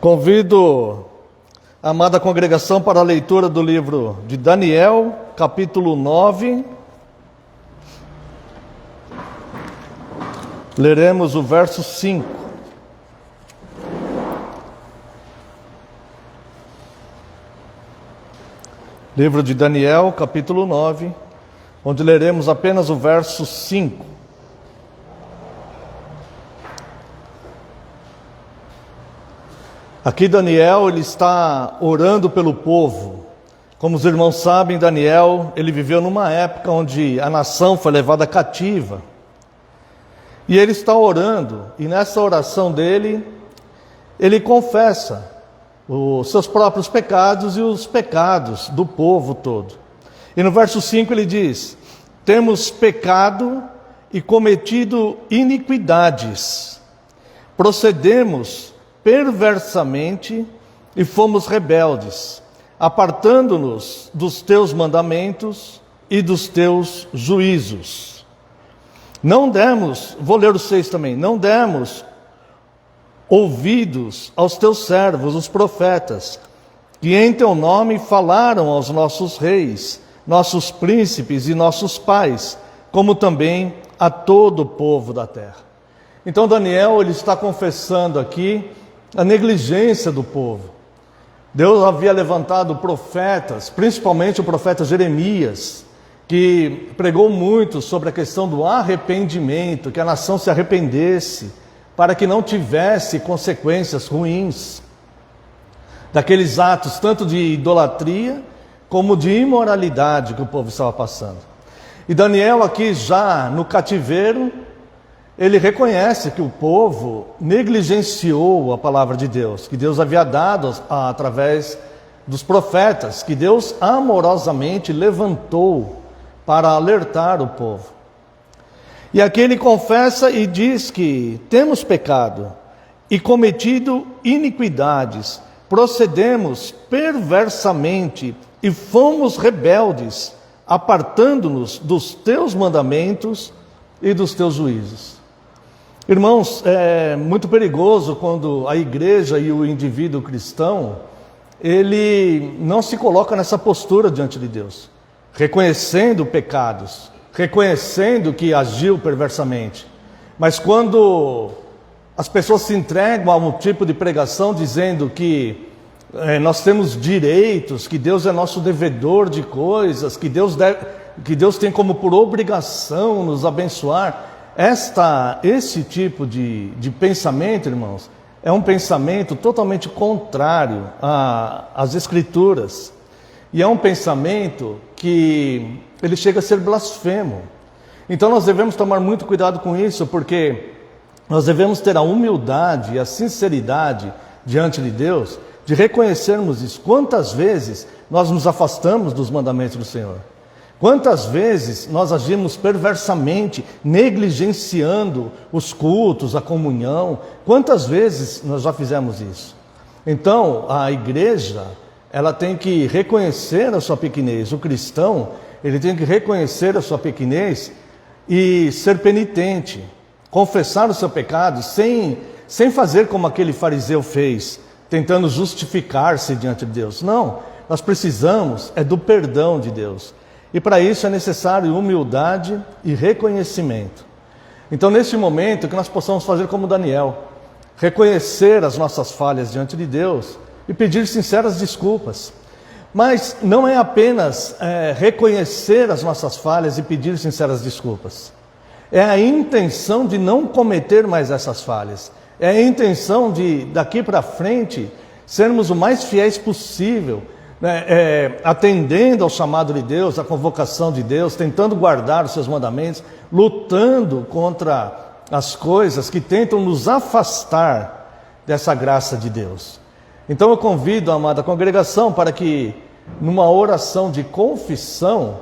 Convido a amada congregação para a leitura do livro de Daniel, capítulo 9. Leremos o verso 5. Livro de Daniel, capítulo 9, onde leremos apenas o verso 5. Aqui Daniel, ele está orando pelo povo. Como os irmãos sabem, Daniel, ele viveu numa época onde a nação foi levada cativa. E ele está orando, e nessa oração dele, ele confessa os seus próprios pecados e os pecados do povo todo. E no verso 5 ele diz: temos pecado e cometido iniquidades, procedemos perversamente e fomos rebeldes, apartando-nos dos teus mandamentos e dos teus juízos. Não demos, vou ler o 6 também, não demos ouvidos aos teus servos, os profetas, que em teu nome falaram aos nossos reis, nossos príncipes e nossos pais, como também a todo o povo da terra. Então Daniel, ele está confessando aqui a negligência do povo. Deus havia levantado profetas, principalmente o profeta Jeremias, que pregou muito sobre a questão do arrependimento, que a nação se arrependesse, para que não tivesse consequências ruins daqueles atos, tanto de idolatria, como de imoralidade que o povo estava passando. E Daniel aqui já no cativeiro, ele reconhece que o povo negligenciou a palavra de Deus, que Deus havia dado através dos profetas, que Deus amorosamente levantou para alertar o povo. E aqui ele confessa e diz que temos pecado e cometido iniquidades, procedemos perversamente e fomos rebeldes, apartando-nos dos teus mandamentos e dos teus juízos. Irmãos, é muito perigoso quando a igreja e o indivíduo cristão, ele não se coloca nessa postura diante de Deus, reconhecendo pecados, reconhecendo que agiu perversamente. Mas quando as pessoas se entregam a um tipo de pregação dizendo que nós temos direitos, que Deus é nosso devedor de coisas, que Deus tem como por obrigação nos abençoar, esse tipo de pensamento, irmãos, é um pensamento totalmente contrário às Escrituras. E é um pensamento que ele chega a ser blasfemo. Então nós devemos tomar muito cuidado com isso, porque nós devemos ter a humildade e a sinceridade diante de Deus, de reconhecermos isso. Quantas vezes nós nos afastamos dos mandamentos do Senhor? Quantas vezes nós agimos perversamente, negligenciando os cultos, a comunhão? Quantas vezes nós já fizemos isso? Então, a igreja, ela tem que reconhecer a sua pequenez. O cristão, ele tem que reconhecer a sua pequenez e ser penitente, confessar o seu pecado, sem fazer como aquele fariseu fez, tentando justificar-se diante de Deus. Não, nós precisamos do perdão de Deus. E para isso é necessário humildade e reconhecimento. Então, neste momento, que nós possamos fazer como Daniel, reconhecer as nossas falhas diante de Deus e pedir sinceras desculpas. Mas não é apenas reconhecer as nossas falhas e pedir sinceras desculpas. É a intenção de não cometer mais essas falhas. É a intenção de, daqui para frente, sermos o mais fiéis possível, atendendo ao chamado de Deus, à convocação de Deus, tentando guardar os seus mandamentos, lutando contra as coisas que tentam nos afastar dessa graça de Deus. Então eu convido a amada congregação para que, numa oração de confissão,